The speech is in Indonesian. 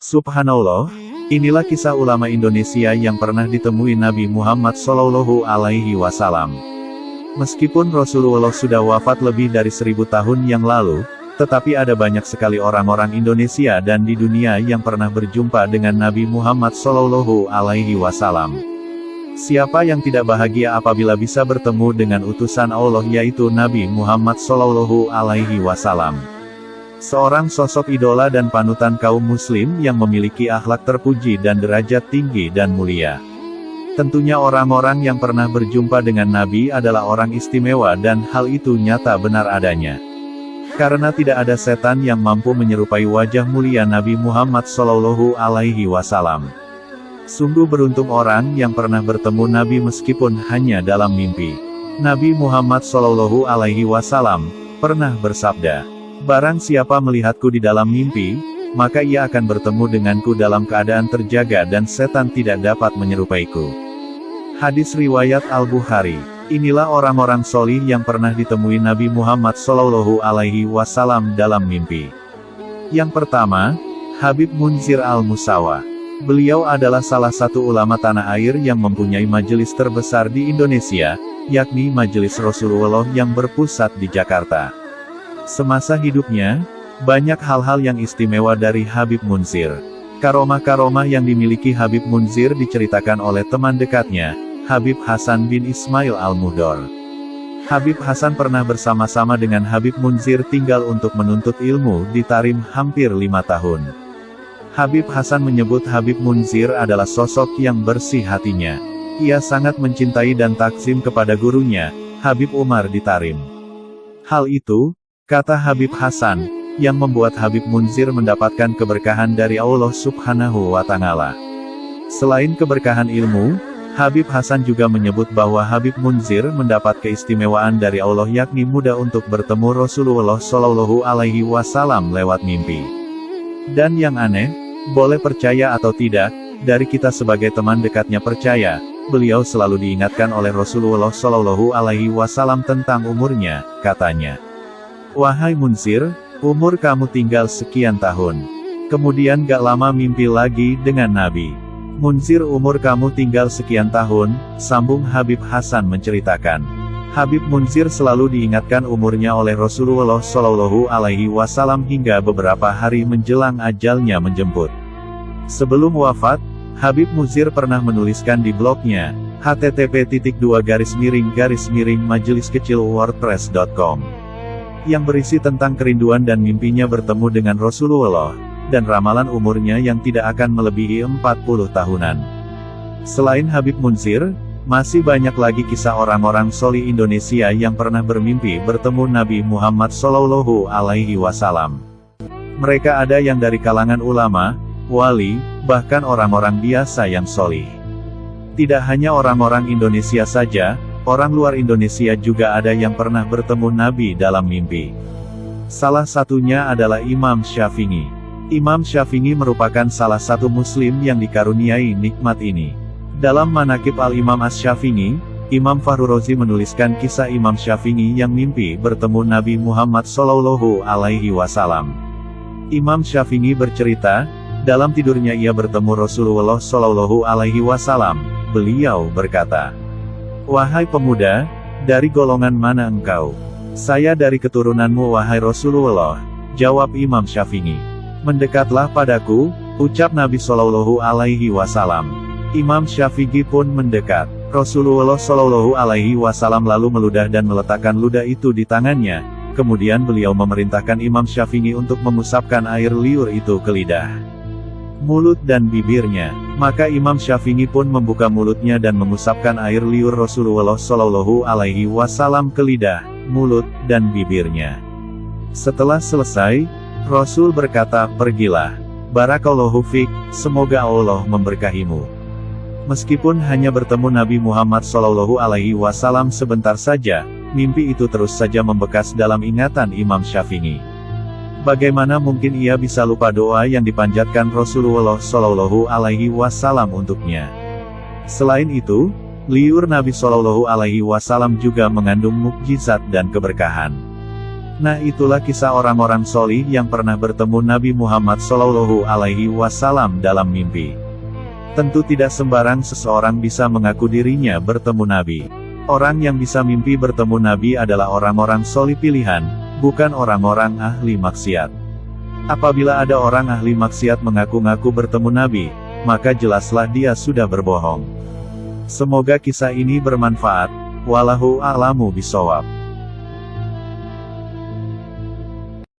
Subhanallah, inilah kisah ulama Indonesia yang pernah ditemui Nabi Muhammad SAW. Meskipun Rasulullah sudah wafat lebih dari 1000 tahun yang lalu, tetapi ada banyak sekali orang-orang Indonesia dan di dunia yang pernah berjumpa dengan Nabi Muhammad SAW. Siapa yang tidak bahagia apabila bisa bertemu dengan utusan Allah yaitu Nabi Muhammad SAW. Seorang sosok idola dan panutan kaum muslim yang memiliki akhlak terpuji dan derajat tinggi dan mulia. Tentunya orang-orang yang pernah berjumpa dengan Nabi adalah orang istimewa dan hal itu nyata benar adanya. Karena tidak ada setan yang mampu menyerupai wajah mulia Nabi Muhammad SAW. Sungguh beruntung orang yang pernah bertemu Nabi meskipun hanya dalam mimpi. Nabi Muhammad SAW pernah bersabda, "Barang siapa melihatku di dalam mimpi, maka ia akan bertemu denganku dalam keadaan terjaga dan setan tidak dapat menyerupaiku." Hadis riwayat Al-Bukhari. Inilah orang-orang solih yang pernah ditemui Nabi Muhammad SAW dalam mimpi. Yang pertama, Habib Munzir Al-Musawa. Beliau adalah salah satu ulama tanah air yang mempunyai majelis terbesar di Indonesia, yakni Majelis Rasulullah yang berpusat di Jakarta. Semasa hidupnya, banyak hal-hal yang istimewa dari Habib Munzir. Karomah-karomah yang dimiliki Habib Munzir diceritakan oleh teman dekatnya, Habib Hasan bin Ismail Al-Muhdor. Habib Hasan pernah bersama-sama dengan Habib Munzir tinggal untuk menuntut ilmu di Tarim hampir 5 tahun. Habib Hasan menyebut Habib Munzir adalah sosok yang bersih hatinya. Ia sangat mencintai dan takzim kepada gurunya, Habib Umar di Tarim. Hal itu, kata Habib Hasan, yang membuat Habib Munzir mendapatkan keberkahan dari Allah Subhanahu wa Ta'ala. Selain keberkahan ilmu, Habib Hasan juga menyebut bahwa Habib Munzir mendapat keistimewaan dari Allah yakni mudah untuk bertemu Rasulullah SAW lewat mimpi. Dan yang aneh, boleh percaya atau tidak, dari kita sebagai teman dekatnya percaya, beliau selalu diingatkan oleh Rasulullah SAW tentang umurnya, katanya. "Wahai Munzir, umur kamu tinggal sekian tahun." Kemudian gak lama mimpi lagi dengan Nabi. "Munzir, umur kamu tinggal sekian tahun," sambung Habib Hasan menceritakan. Habib Munzir selalu diingatkan umurnya oleh Rasulullah SAW hingga beberapa hari menjelang ajalnya menjemput. Sebelum wafat, Habib Munzir pernah menuliskan di blognya, http://majeliskecil.wordpress.com, yang berisi tentang kerinduan dan mimpinya bertemu dengan Rasulullah, dan ramalan umurnya yang tidak akan melebihi 40 tahunan. Selain Habib Munzir, masih banyak lagi kisah orang-orang solih Indonesia yang pernah bermimpi bertemu Nabi Muhammad SAW. Mereka ada yang dari kalangan ulama, wali, bahkan orang-orang biasa yang solih. Tidak hanya orang-orang Indonesia saja, orang luar Indonesia juga ada yang pernah bertemu Nabi dalam mimpi. Salah satunya adalah Imam Syafi'i. Imam Syafi'i merupakan salah satu muslim yang dikaruniai nikmat ini. Dalam Manaqib Al-Imam Asy-Syafi'i, Imam Fahru Razi menuliskan kisah Imam Syafi'i yang mimpi bertemu Nabi Muhammad SAW. Imam Syafi'i bercerita, dalam tidurnya ia bertemu Rasulullah SAW. Beliau berkata, "Wahai pemuda, dari golongan mana engkau?" "Saya dari keturunanmu wahai Rasulullah," jawab Imam Syafi'i. "Mendekatlah padaku," ucap Nabi SAW. Imam Syafi'i pun mendekat. Rasulullah SAW lalu meludah dan meletakkan ludah itu di tangannya. Kemudian beliau memerintahkan Imam Syafi'i untuk memusapkan air liur itu ke lidah, mulut dan bibirnya. Maka Imam Syafi'i pun membuka mulutnya dan memusapkan air liur Rasulullah SAW ke lidah, mulut, dan bibirnya. Setelah selesai, Rasul berkata, "Pergilah. Barakallahu fik, semoga Allah memberkahimu." Meskipun hanya bertemu Nabi Muhammad SAW sebentar saja, mimpi itu terus saja membekas dalam ingatan Imam Syafi'i. Bagaimana mungkin ia bisa lupa doa yang dipanjatkan Rasulullah SAW untuknya? Selain itu, liur Nabi SAW juga mengandung mukjizat dan keberkahan. Nah, itulah kisah orang-orang solih yang pernah bertemu Nabi Muhammad SAW dalam mimpi. Tentu tidak sembarang seseorang bisa mengaku dirinya bertemu Nabi. Orang yang bisa mimpi bertemu Nabi adalah orang-orang solih pilihan, bukan orang-orang ahli maksiat. Apabila ada orang ahli maksiat mengaku-ngaku bertemu Nabi, maka jelaslah dia sudah berbohong. Semoga kisah ini bermanfaat. Wallahu a'lamu bishawab.